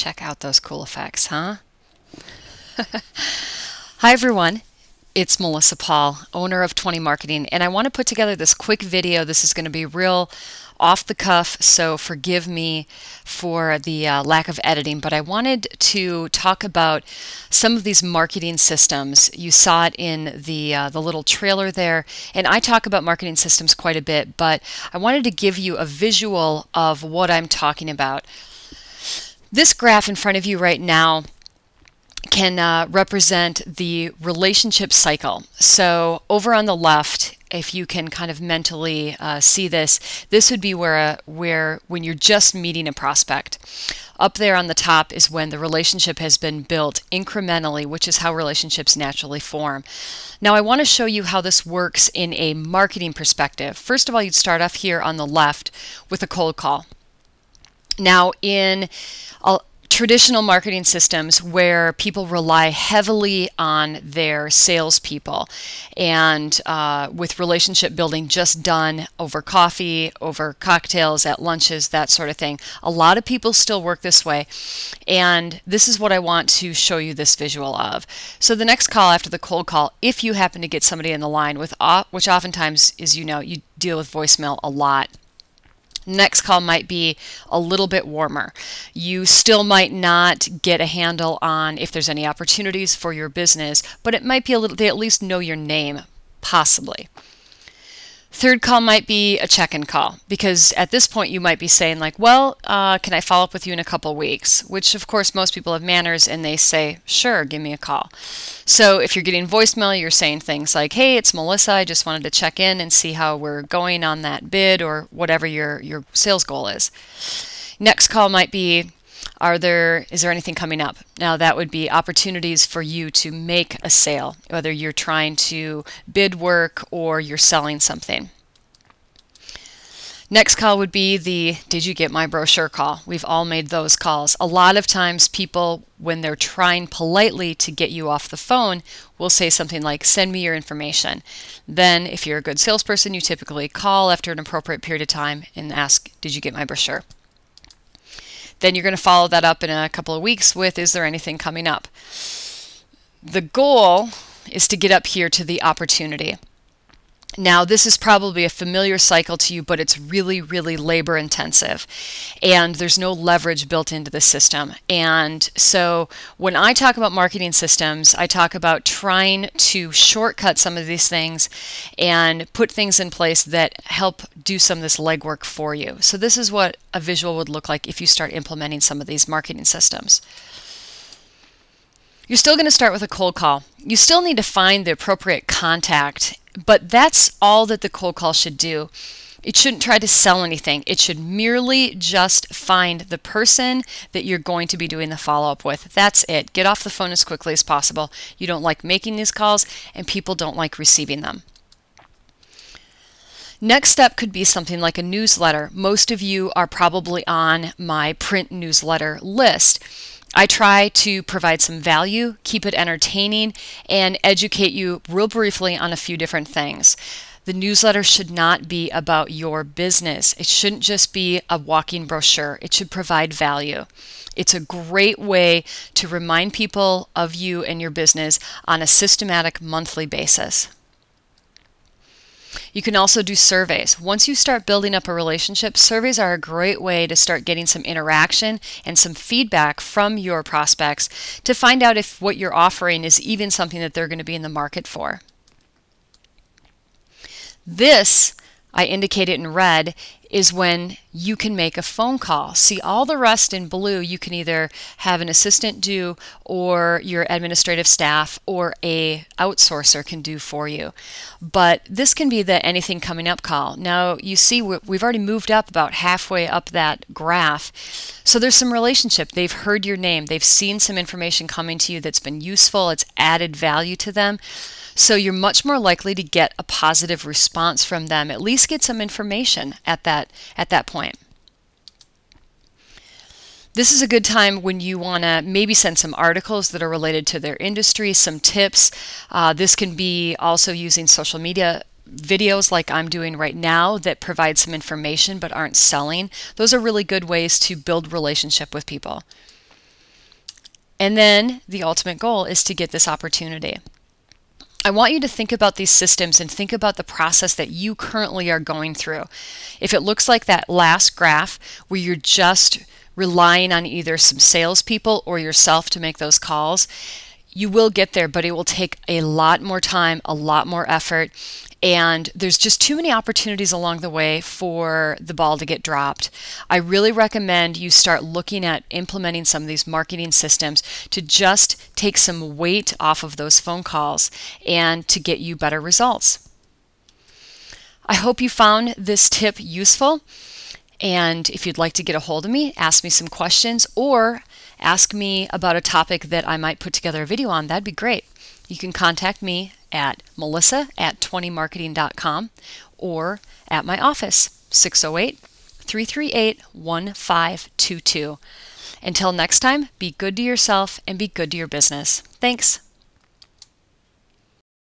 Check out those cool effects, huh? Hi everyone, it's Melissa Paul, owner of 20 Marketing, and I want to put together this quick video. This is going to be real off the cuff, so forgive me for the lack of editing, but I wanted to talk about some of these marketing systems. You saw it in the little trailer there, and I talk about marketing systems quite a bit, but I wanted to give you a visual of what I'm talking about. This graph in front of you right now can represent the relationship cycle. So over on the left, if you can kind of mentally see this, this would be where when you're just meeting a prospect. Up there on the top is when the relationship has been built incrementally, which is how relationships naturally form. Now I want to show you how this works in a marketing perspective. First of all, you'd start off here on the left with a cold call. Now in traditional marketing systems where people rely heavily on their salespeople and with relationship building just done over coffee, over cocktails, at lunches, that sort of thing. A lot of people still work this way, and this is what I want to show you this visual of. So the next call after the cold call, if you happen to get somebody in the line, which oftentimes is, you deal with voicemail a lot. Next call might be a little bit warmer. You still might not get a handle on if there's any opportunities for your business, but it might be they at least know your name, possibly. Third call might be a check-in call, because at this point you might be saying like, well, can I follow up with you in a couple weeks? Which of course most people have manners and they say, sure, give me a call. So if you're getting voicemail, you're saying things like, hey, it's Melissa, I just wanted to check in and see how we're going on that bid, or whatever your sales goal is. Next call might be, is there anything coming up? Now that would be opportunities for you to make a sale, whether you're trying to bid work or you're selling something. Next call would be the did you get my brochure call. We've all made those calls. A lot of times people, when they're trying politely to get you off the phone, will say something like, send me your information. Then if you're a good salesperson, you typically call after an appropriate period of time and ask, did you get my brochure? Then you're going to follow that up in a couple of weeks with, is there anything coming up? The goal is to get up here to the opportunity. Now this is probably a familiar cycle to you, but it's really, really labor intensive, and there's no leverage built into the system. And so when I talk about marketing systems, I talk about trying to shortcut some of these things and put things in place that help do some of this legwork for you. So this is what a visual would look like if you start implementing some of these marketing systems. You're still going to start with a cold call. You still need to find the appropriate contact, but that's all that the cold call should do. It shouldn't try to sell anything. It should merely just find the person that you're going to be doing the follow-up with. That's it. Get off the phone as quickly as possible. You don't like making these calls, and people don't like receiving them. Next step could be something like a newsletter. Most of you are probably on my print newsletter list. I try to provide some value, keep it entertaining, and educate you real briefly on a few different things. The newsletter should not be about your business. It shouldn't just be a walking brochure. It should provide value. It's a great way to remind people of you and your business on a systematic monthly basis. You can also do surveys. Once you start building up a relationship, surveys are a great way to start getting some interaction and some feedback from your prospects to find out if what you're offering is even something that they're going to be in the market for. This, I indicate it in red, is when you can make a phone call. See, all the rest in blue you can either have an assistant do, or your administrative staff or a outsourcer can do for you. But this can be the anything coming up call. Now you see we've already moved up about halfway up that graph. So there's some relationship. They've heard your name. They've seen some information coming to you that's been useful. It's added value to them. So you're much more likely to get a positive response from them, at least get some information at that point. This is a good time when you want to maybe send some articles that are related to their industry, some tips. This can be also using social media videos like I'm doing right now that provide some information but aren't selling. Those are really good ways to build relationship with people. And then the ultimate goal is to get this opportunity. I want you to think about these systems and think about the process that you currently are going through. If it looks like that last graph where you're just relying on either some salespeople or yourself to make those calls, you will get there, but it will take a lot more time, a lot more effort, and there's just too many opportunities along the way for the ball to get dropped. I really recommend you start looking at implementing some of these marketing systems to just take some weight off of those phone calls and to get you better results. I hope you found this tip useful. And if you'd like to get a hold of me, ask me some questions, or ask me about a topic that I might put together a video on, that'd be great. You can contact me at melissa@20marketing.com or at my office, 608-338-1522. Until next time, be good to yourself and be good to your business. Thanks.